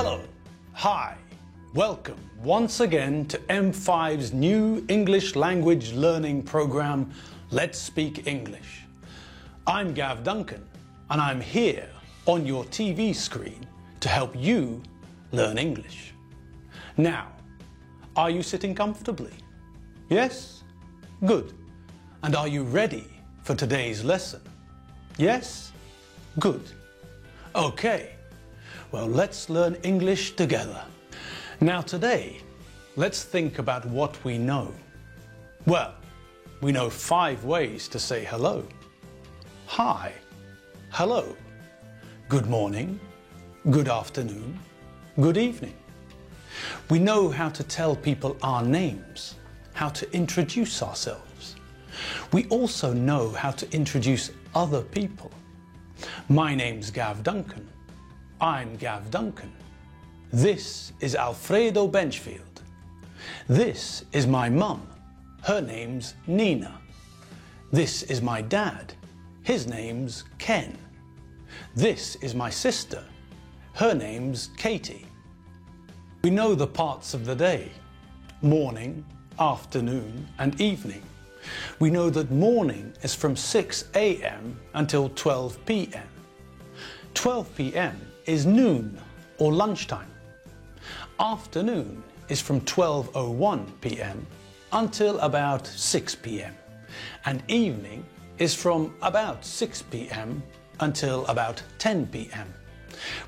Hello, hi, welcome once again to M5's new English language learning program, Let's Speak English. I'm Gav Duncan and I'm here on your TV screen to help you learn English. Now, are you sitting comfortably? Yes? Good. And are you ready for today's lesson? Yes? Good. Okay. Well, let's learn English together. Now today, let's think about what we know. Well, we know 5 ways to say hello. Hi, hello, good morning, good afternoon, good evening. We know how to tell people our names, how to introduce ourselves. We also know how to introduce other people. My name's Gav Duncan. I'm Gav Duncan. This is Alfredo Benchfield. This is my mum. Her name's Nina. This is my dad. His name's Ken. This is my sister. Her name's Katie. We know the parts of the day: morning, afternoon, and evening. We know that morning is from 6 a.m. until 12 p.m. 12 p.m. is noon or lunchtime. Afternoon is from 12:01 p.m. until about 6 p.m. and evening is from about 6 p.m. until about 10 p.m.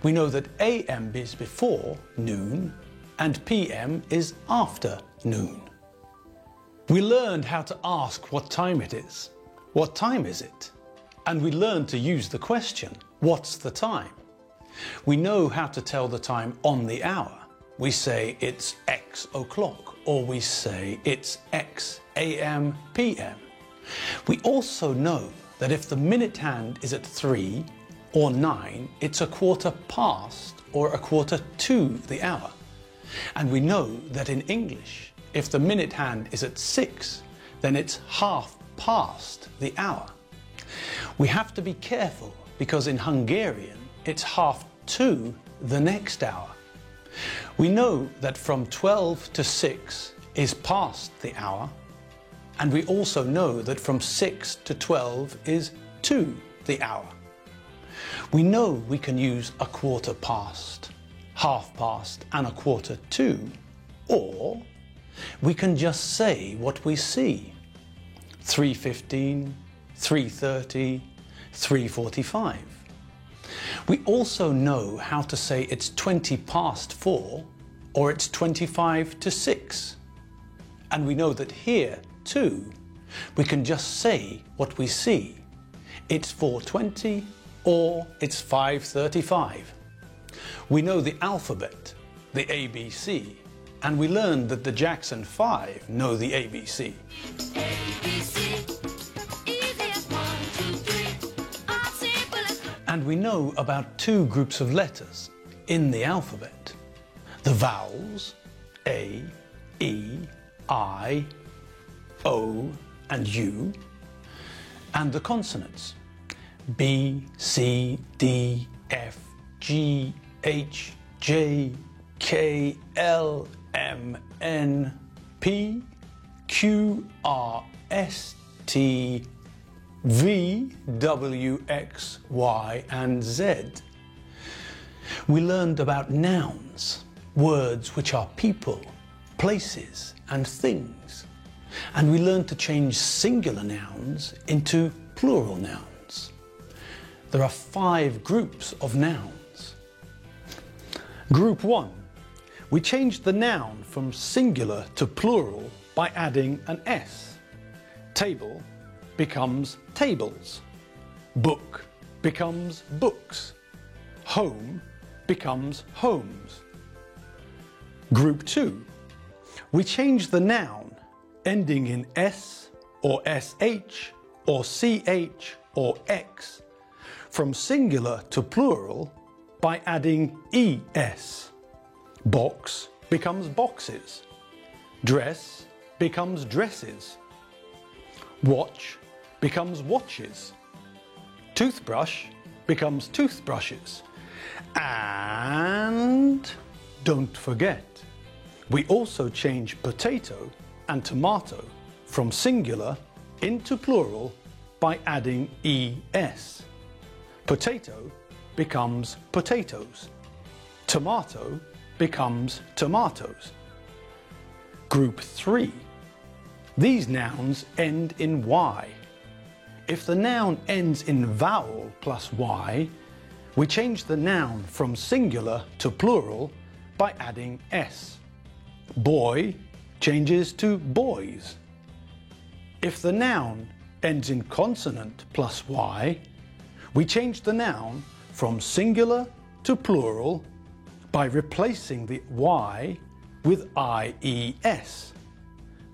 We know that a.m. is before noon and p.m. is after noon. We learned how to ask what time it is. What time is it? And we learned to use the question, what's the time? We know how to tell the time on the hour. We say it's X o'clock, or we say it's X a.m. p.m. We also know that if the minute hand is at 3 or 9, it's a quarter past or a quarter to the hour. And we know that in English, if the minute hand is at 6, then it's half past the hour. We have to be careful because in Hungarian, it's half to the next hour. We know that from 12 to 6 is past the hour, and we also know that from 6 to 12 is to the hour. We know we can use a quarter past, half past, and a quarter to, or we can just say what we see: 3:15, 3:30, 3:45. We also know how to say it's 20 past 4 or it's 25 to 6. And we know that here, too, we can just say what we see. It's 4:20 or it's 5:35. We know the alphabet, the ABC, and we learned that the Jackson 5 know the ABC. And we know about 2 groups of letters in the alphabet: the vowels, A, E, I, O, and U, and the consonants, B, C, D, F, G, H, J, K, L, M, N, P, Q, R, S, T, V, W, X, Y, and Z. We learned about nouns, words which are people, places, and things. And we learned to change singular nouns into plural nouns. There are 5 groups of nouns. Group 1. We changed the noun from singular to plural by adding an S. Table becomes tables. Book becomes books. Home becomes homes. Group 2. We changed the noun ending in S or SH or CH or X from singular to plural by adding ES. Box becomes boxes. Dress becomes dresses. Watch becomes watches. Toothbrush becomes toothbrushes. And don't forget, we also change potato and tomato from singular into plural by adding es. Potato becomes potatoes. Tomato becomes tomatoes. Group 3. These nouns end in y. If the noun ends in vowel plus y, we change the noun from singular to plural by adding s. Boy changes to boys. If the noun ends in consonant plus y, we change the noun from singular to plural by replacing the y with ies.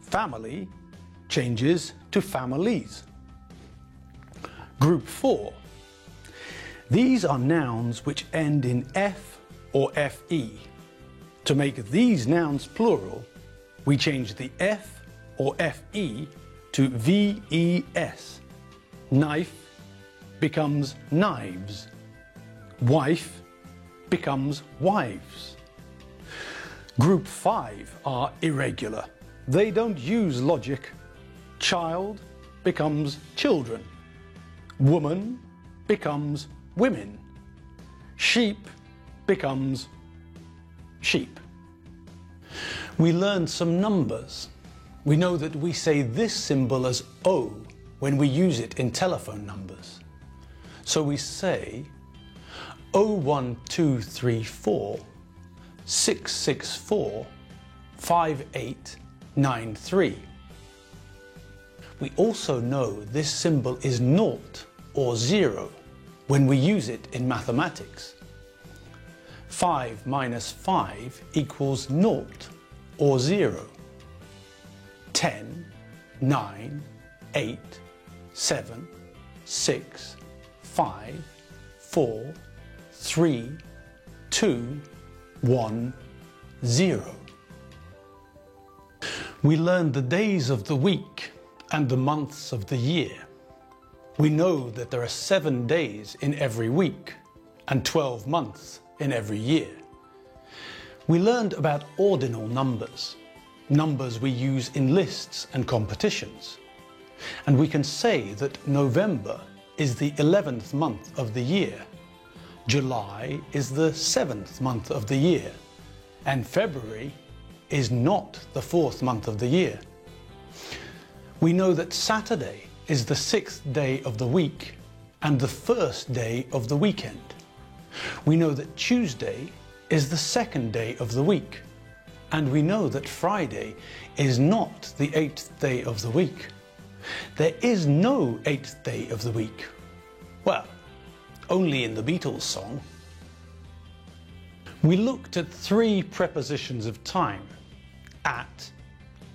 Family changes to families. Group 4. These are nouns which end in f or fe. To make these nouns plural, we change the f or fe to ves. Knife becomes knives. Wife becomes wives. Group 5 are irregular. They don't use logic. Child becomes children. Woman becomes women. Sheep becomes sheep. We learned some numbers. We know that we say this symbol as O when we use it in telephone numbers. So we say 01234 664 5893. We also know this symbol is naught or 0 when we use it in mathematics. 5 minus 5 equals naught or 0. 10, 9, 8, 7, 6, 5, 4, 3, 2, 1, 0. We learned the days of the week and the months of the year. We know that there are 7 days in every week and 12 months in every year. We learned about ordinal numbers, numbers we use in lists and competitions. And we can say that November is the 11th month of the year, July is the 7th month of the year, and February is not the 4th month of the year. We know that Saturday is the 6th day of the week and the 1st day of the weekend. We know that Tuesday is the 2nd day of the week, and we know that Friday is not the 8th day of the week. There is no 8th day of the week. Well, only in the Beatles song. We looked at 3 prepositions of time: at,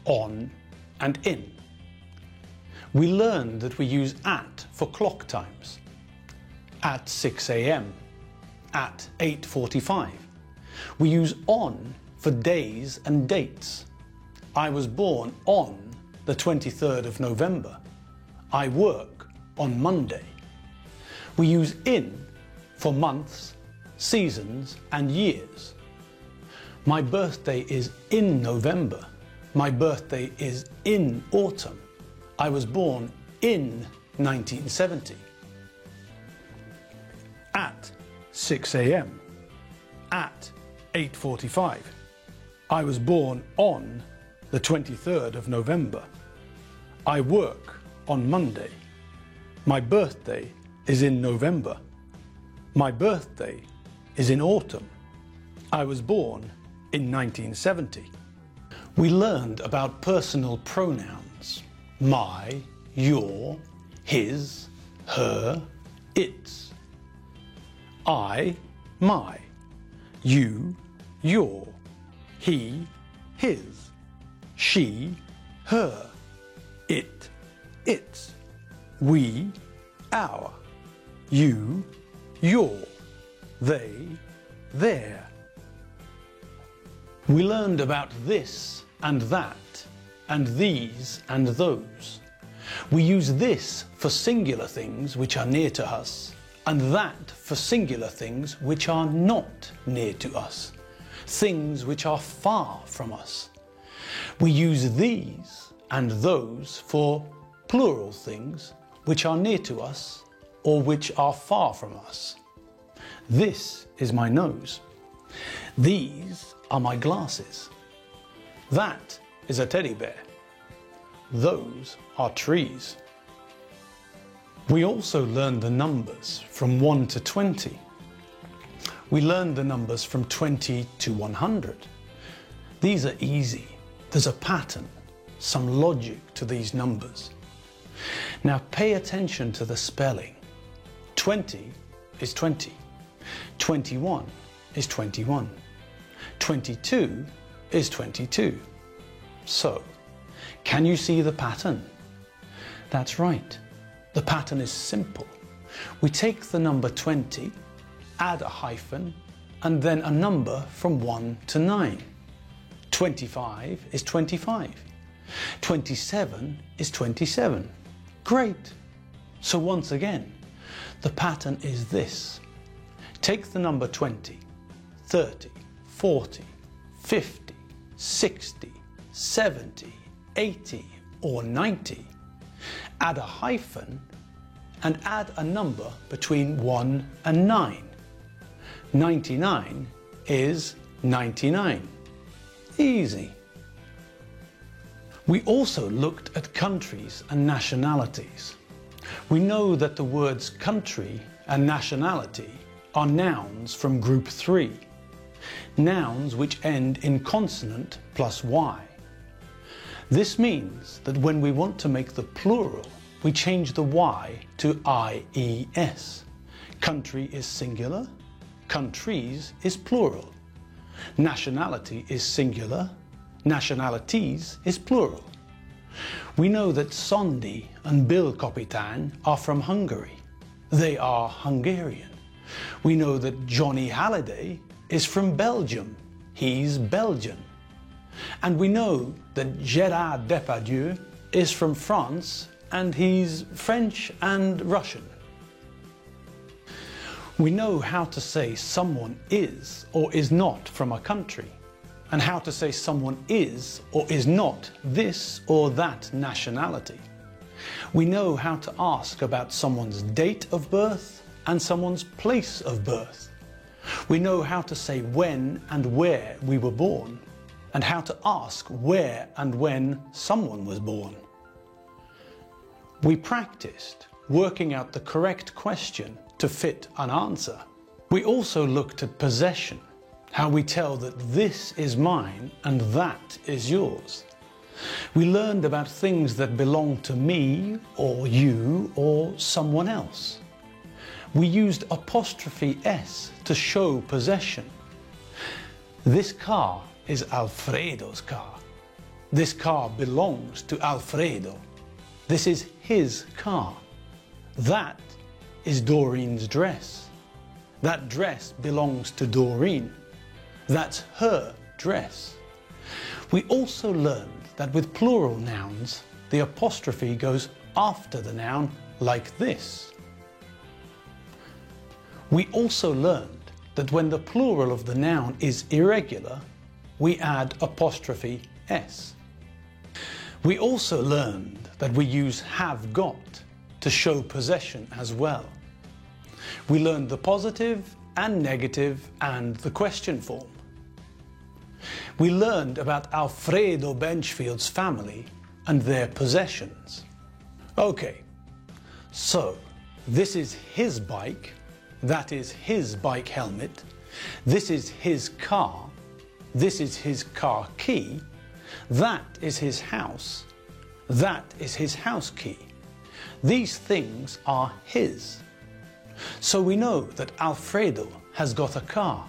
on, and in. We learned that we use at for clock times. At 6 a.m., at 8:45. We use on for days and dates. I was born on the 23rd of November. I work on Monday. We use in for months, seasons, and years. My birthday is in November. My birthday is in autumn. I was born in 1970. At 6 a.m. At 8:45. I was born on the 23rd of November. I work on Monday. My birthday is in November. My birthday is in autumn. I was born in 1970. We learned about personal pronouns: my, your, his, her, its. I, my. You, your. He, his. She, her. It, its. We, our. You, your. They, their. We learned about this and that, and these and those. We use this for singular things which are near to us, and that for singular things which are not near to us. things which are far from us. We use these and those for plural things which are near to us or which are far from us. This is my nose. These are my glasses. That is a teddy bear. Those are trees. We also learned the numbers from 1 to 20. We learned the numbers from 20 to 100. These are easy. There's a pattern, some logic to these numbers. Now pay attention to the spelling. 20 is 20. 21 is 21. 22 is 22. So, can you see the pattern? That's right. The pattern is simple. We take the number 20, add a hyphen, and then a number from 1 to 9. 25 is 25. 27 is 27. Great! So once again, the pattern is this. Take the number 20, 30, 40, 50, 60, 70, 80 or 90. Add a hyphen and add a number between 1 and 9. 99 is 99. Easy. We also looked at countries and nationalities. We know that the words country and nationality are nouns from group 3. Nouns which end in consonant plus y. This means that when we want to make the plural, we change the y to IES. Country is singular, countries is plural. Nationality is singular, nationalities is plural. We know that Sondi and Bill Kapitan are from Hungary. They are Hungarian. We know that Johnny Halliday is from Belgium. He's Belgian. And we know that Gérard Depardieu is from France and he's French and Russian. We know how to say someone is or is not from a country, and how to say someone is or is not this or that nationality. We know how to ask about someone's date of birth and someone's place of birth. We know how to say when and where we were born, and how to ask where and when someone was born. We practiced working out the correct question to fit an answer. We also looked at possession, how we tell that this is mine and that is yours. We learned about things that belong to me or you or someone else. We used apostrophe S to show possession. This car is Alfredo's car. This car belongs to Alfredo. This is his car. That is Doreen's dress. That dress belongs to Doreen. That's her dress. We also learned that with plural nouns, the apostrophe goes after the noun like this. We also learned that when the plural of the noun is irregular, we add apostrophe S. We also learned that we use have got to show possession as well. We learned the positive and negative and the question form. We learned about Alfredo Benchfield's family and their possessions. Okay, so this is his bike, that is his bike helmet, this is his car, this is his car key, that is his house, that is his house key. These things are his. So we know that Alfredo has got a car,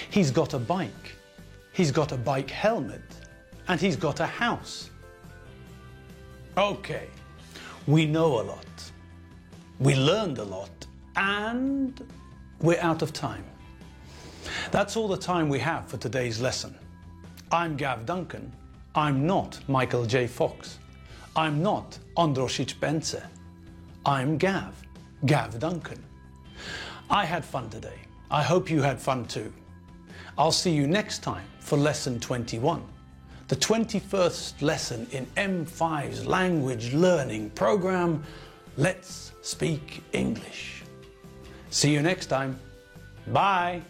he's got a bike, he's got a bike helmet, and he's got a house. Okay, we know a lot, we learned a lot, and we're out of time. That's all the time we have for today's lesson. I'm Gav Duncan. I'm not Michael J. Fox. I'm not Androsic Bence. I'm Gav Duncan. I had fun today. I hope you had fun too. I'll see you next time for lesson 21, the 21st lesson in M5's language learning program. Let's speak English. See you next time. Bye.